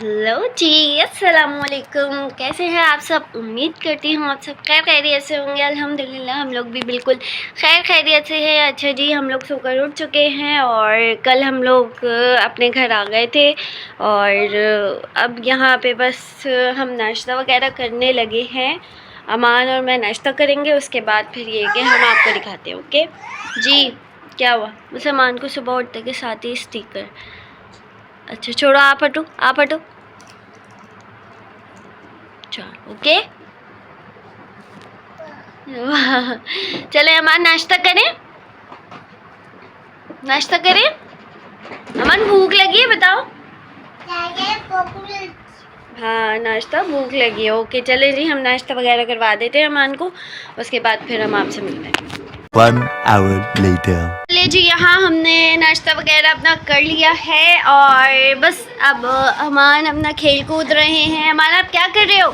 Hello जी, अस्सलाम वालेकुम। कैसे हैं आप सब? उम्मीद करती हूँ आप सब खैर खैरियत से होंगे। अल्हम्दुलिल्लाह हम लोग भी बिल्कुल खैर खैरियत से हैं। अच्छा जी, हम लोग सोकर उठ चुके हैं और कल हम लोग अपने घर आ गए थे और अब यहाँ पे बस हम नाश्ता वगैरह करने लगे हैं। अमान और मैं नाश्ता करेंगे, उसके बाद फिर ये कि हम आपको दिखाते हैं। ओके जी, क्या हुआ? उस अमान को सुबह उठते के साथ ही स्टिकर। अच्छा छोड़ो, आप हटो, आप हटो। चलो ओके। चले अमान, नाश्ता करें, नाश्ता करें। अमान भूख लगी है, बताओ। हाँ नाश्ता, भूख लगी है। ओके चले जी, हम नाश्ता वगैरह करवा देते हैं अमान को, उसके बाद फिर हम आपसे मिलते हैं। 1 hour later. चलिए जी, यहाँ हमने नाश्ता वगैरह अपना कर लिया है और बस अब अमान अपना खेल कूद रहे हैं। अमान आप क्या कर रहे हो?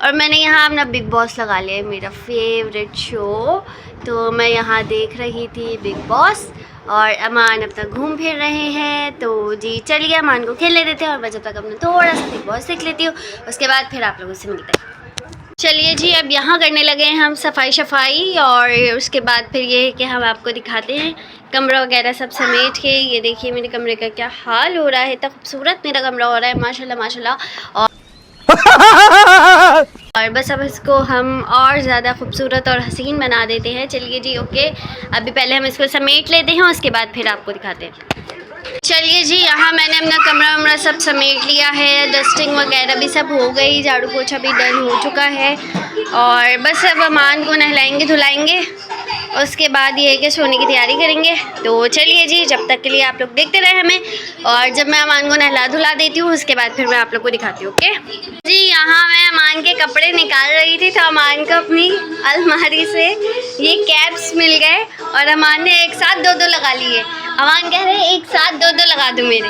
और मैंने यहाँ अपना बिग बॉस लगा लिया है, मेरा फेवरेट शो। तो मैं यहाँ देख रही थी बिग बॉस और अमान अपना घूम फिर रहे हैं। तो जी चलिए अमान को खेलने देते हैं और मैं जब तक अपना थोड़ा सा बिग बॉस देख लेती हूँ, उसके बाद फिर आप लोगों से मिलते हैं। चलिए जी, अब यहाँ करने लगे हैं हम सफाई और उसके बाद फिर ये है कि हम आपको दिखाते हैं कमरा वगैरह सब समेट के। ये देखिए मेरे कमरे का क्या हाल हो रहा है, इतना खूबसूरत मेरा कमरा हो रहा है, माशाल्लाह माशाल्लाह। और बस अब इसको हम और ज़्यादा खूबसूरत और हसीन बना देते हैं। चलिए जी ओके, अभी पहले हम इसको समेट लेते हैं, उसके बाद फिर आपको दिखाते हैं। चलिए जी, यहाँ मैंने अपना कमरा वमरा सब समेट लिया है, डस्टिंग वगैरह भी सब हो गई, झाड़ू पोछा भी डन हो चुका है और बस अब अमान को नहलाएंगे धुलाएंगे, उसके बाद ये है कि सोने की तैयारी करेंगे। तो चलिए जी, जब तक के लिए आप लोग देखते रहे हमें, और जब मैं अमान को नहला धुला देती हूँ उसके बाद फिर मैं आप लोग को दिखाती हूँ। ओके जी, यहाँ मैं अमान के कपड़े निकाल रही थी तो अमान को अपनी अलमारी से ये कैप्स मिल गए और अमान ने एक साथ दो लगा लिए। अमान कह रहे एक साथ दो लगा दूँ मेरे,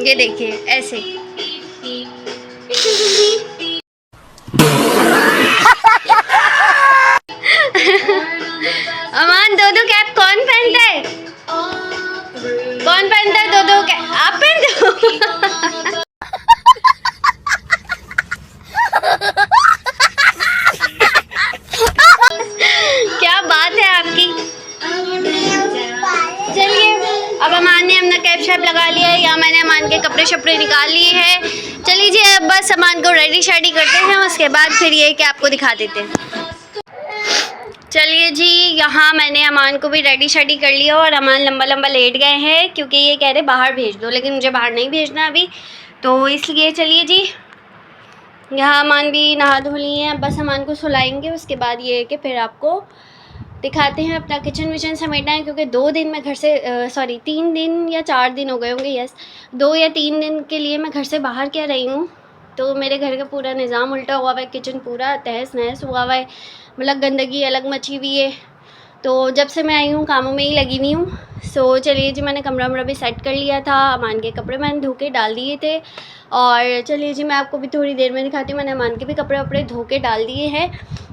ये देखिए ऐसे। अमान दो कैप कौन पहनता है? कौन पहनता है दो कैप? आप पहनते हो? क्या बात है आपकी। चलिए, अब अमान ने अपना कैप शैप लगा लिया है, या मैंने अमान के कपड़े शपड़े निकाल लिए हैं। चलिए जी, अब बस अमान को रेडी शेडी करते हैं, उसके बाद फिर ये कि आपको दिखा देते हैं। चलिए जी, यहाँ मैंने अमान को भी रेडी शेडी कर लिया और अमान लंबा लंबा लेट गए हैं क्योंकि ये कह रहे बाहर भेज दो, लेकिन मुझे बाहर नहीं भेजना अभी, तो इसलिए चलिए जी, यहाँ अमान भी नहा धो लिए हैं, बस अमान को सुलाएंगे, उसके बाद ये है कि फिर आपको दिखाते हैं। अपना किचन विचन समेटना है क्योंकि 2 दिन मैं घर से 3 दिन या 4 दिन हो गए होंगे, यस 2 या 3 दिन के लिए मैं घर से बाहर क्या रही हूँ, तो मेरे घर का पूरा निज़ाम उल्टा हुआ है, किचन पूरा तहस नहस हुआ है, मतलब गंदगी अलग मची हुई है। तो जब से मैं आई हूँ कामों में ही लगी हुई हूँ। सो चलिए जी, मैंने कमरा वमरा भी सेट कर लिया था, अमान के कपड़े मैंने धो के डाल दिए थे और चलिए जी मैं आपको भी थोड़ी देर में दिखाती हूँ। मैंने अमान के भी कपड़े वपड़े धो के डाल दिए हैं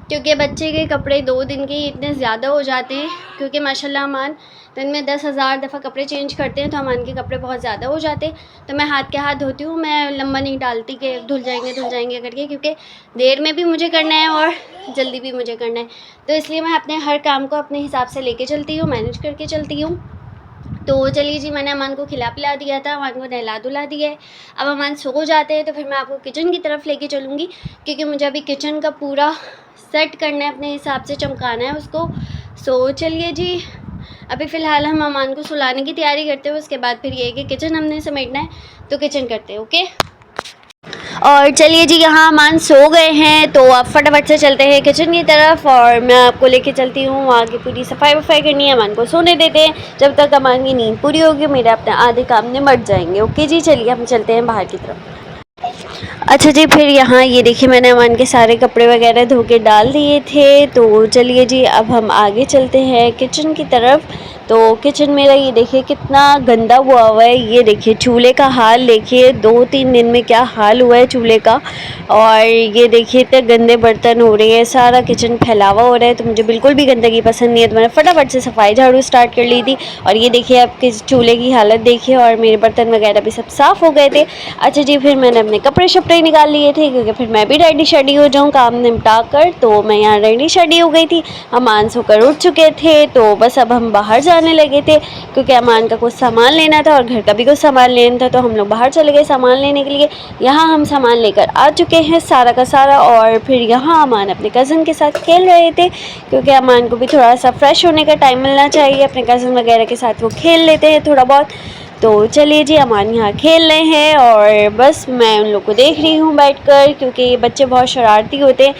क्योंकि बच्चे के कपड़े 2 दिन के इतने ज़्यादा हो जाते हैं, क्योंकि माशाल्लाह अमान दिन में 10,000 दफ़ा कपड़े चेंज करते हैं, तो अमान के कपड़े बहुत ज़्यादा हो जाते हैं। तो मैं हाथ के हाथ धोती हूँ, मैं लंबा नहीं डालती कि धुल जाएंगे करके, क्योंकि देर में भी मुझे करना है और जल्दी भी मुझे करना है, तो इसलिए मैं अपने हर काम को अपने हिसाब से लेके चलती हूँ, मैनेज करके चलती हूँ। तो चलिए जी, मैंने अमान को खिला पिला दिया था, अमान को नहला धुला दिया है। अब अमान सो जाते हैं तो फिर मैं आपको किचन की तरफ लेके चलूँगी, क्योंकि मुझे अभी किचन का पूरा सेट करना है, अपने हिसाब से चमकाना है उसको। सो चलिए जी, अभी फ़िलहाल हम अमान को सुलाने की तैयारी करते हैं, उसके बाद फिर ये है कि किचन हमने समेटना है, तो किचन करते हैं। ओके, और चलिए जी, यहाँ अमान सो गए हैं, तो अब फटाफट से चलते हैं किचन की तरफ और मैं आपको लेके चलती हूँ। वहाँ की पूरी सफाई वफाई करनी है, अमान को सोने देते हैं, जब तक अमान की नींद पूरी होगी मेरे अपने आधे काम निमट जाएंगे। ओके जी, चलिए हम चलते हैं बाहर की तरफ। अच्छा जी, फिर यहाँ ये देखिए मैंने अमान के सारे कपड़े वगैरह धो के डाल दिए थे, तो चलिए जी अब हम आगे चलते हैं किचन की तरफ। तो किचन मेरा ये देखिए कितना गंदा हुआ हुआ है। ये देखिए चूल्हे का हाल देखिए, 2-3 दिन में क्या हाल हुआ है चूल्हे का। और ये देखिए इतने गंदे बर्तन हो रहे हैं, सारा किचन फैलावा हो रहा है। तो मुझे बिल्कुल भी गंदगी पसंद नहीं है, तो मैंने फटाफट से सफाई झाड़ू स्टार्ट कर ली थी। और ये देखिए अब किस चूल्हे की हालत देखिए, और मेरे बर्तन वगैरह भी सब साफ़ हो गए थे। अच्छा जी, फिर मैंने अपने कपड़े शपड़े निकाल लिए थे क्योंकि फिर मैं भी रेडी शेडी हो जाऊँ काम निपटा कर। तो मैं यहाँ रेडी शेडी हो गई थी। अमान सोकर उठ चुके थे, तो बस अब हम बाहर जाने लगे थे क्योंकि अमान का कुछ सामान लेना था और घर का भी कुछ सामान लेना था। तो हम लोग बाहर चले गए सामान लेने के लिए। यहाँ हम सामान लेकर आ चुके हैं सारा का सारा। और फिर यहाँ अमान अपने कज़न के साथ खेल रहे थे क्योंकि अमान को भी थोड़ा सा फ्रेश होने का टाइम मिलना चाहिए। अपने कज़न वगैरह के साथ वो खेल लेते हैं थोड़ा बहुत। तो चलिए जी, अमान यहाँ खेल रहे हैं और बस मैं उन लोग को देख रही हूँ बैठकर, क्योंकि ये बच्चे बहुत शरारती होते हैं,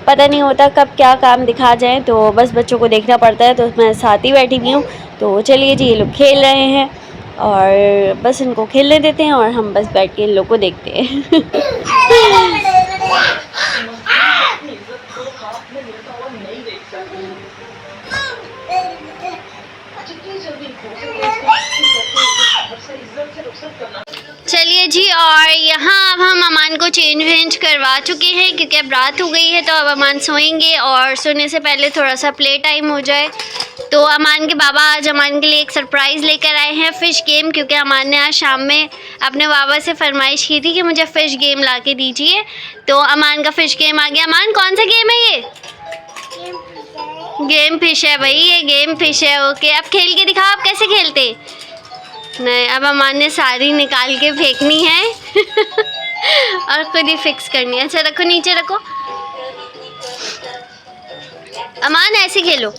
पता नहीं होता कब क्या काम दिखा जाए। तो बस बच्चों को देखना पड़ता है, तो मैं साथ ही बैठी हुई हूँ। तो चलिए जी, ये लोग खेल रहे हैं और बस इनको खेलने देते हैं और हम बस बैठ के इन लोग को देखते हैं। चलिए जी, और यहाँ अब हम अमान को चेंज वेंज करवा चुके हैं क्योंकि अब रात हो गई है। तो अब अमान सोएंगे और सोने से पहले थोड़ा सा प्ले टाइम हो जाए। तो अमान के बाबा आज अमान के लिए एक सरप्राइज़ लेकर आए हैं, फ़िश गेम, क्योंकि अमान ने आज शाम में अपने बाबा से फरमाइश की थी कि मुझे फ़िश गेम ला के दीजिए। तो अमान का फ़िश गेम आ गया। अमान, कौन सा गेम है ये? गेम फिश है भाई, ये गेम फिश है। ओके, अब खेल के दिखाओ आप कैसे खेलते। नहीं, अब अमान ने सारी निकाल के फेंकनी है और खुद ही फिक्स करनी है। अच्छा रखो, नीचे रखो। अमान ऐसे खेलो,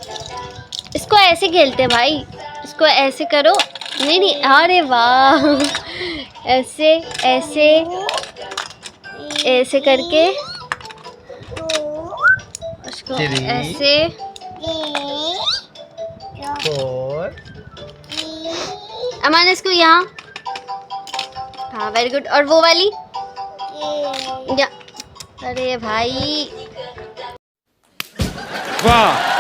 इसको ऐसे खेलते भाई, इसको ऐसे करो। नहीं नहीं, अरे वाह, ऐसे ऐसे ऐसे करके उसको ऐसे। अमान इसको यहाँ, हाँ वेरी गुड। और वो वाली या, अरे भाई वाह।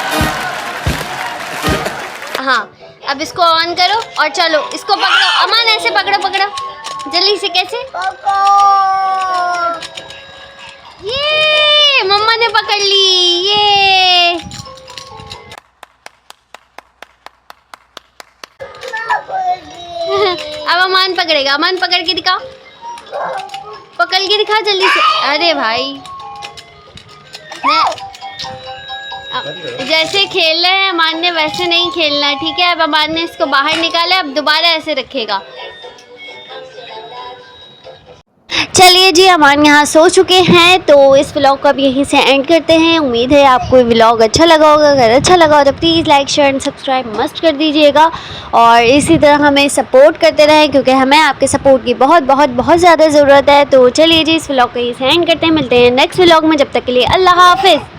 हाँ, अब इसको ऑन करो और चलो इसको पकड़ो। अमान ऐसे पकड़ो, पकड़ो जल्दी से। कैसे? ये मम्मा ने पकड़ ली। ये अब अमान पकड़ेगा। अमान पकड़ के दिखाओ, पकड़ के दिखा जल्दी से। अरे भाई, जैसे खेल रहे हैं अमान ने वैसे नहीं खेलना है, ठीक है। अब अमान ने इसको बाहर निकाला, अब दोबारा ऐसे रखेगा। चलिए जी, अमान यहाँ सो चुके हैं। तो इस व्लॉग को अब यहीं से एंड करते हैं। उम्मीद है आपको व्लॉग अच्छा लगा होगा। अगर अच्छा लगा हो तो please like share and subscribe must कर दीजिएगा और इसी तरह हमें सपोर्ट करते रहें क्योंकि हमें आपके सपोर्ट की बहुत बहुत बहुत ज़्यादा ज़रूरत है। तो चलिए जी, इस व्लॉग को यहीं से एंड करते हैं। मिलते हैं नेक्स्ट व्लॉग में, जब तक के लिए अल्लाह हाफिज़।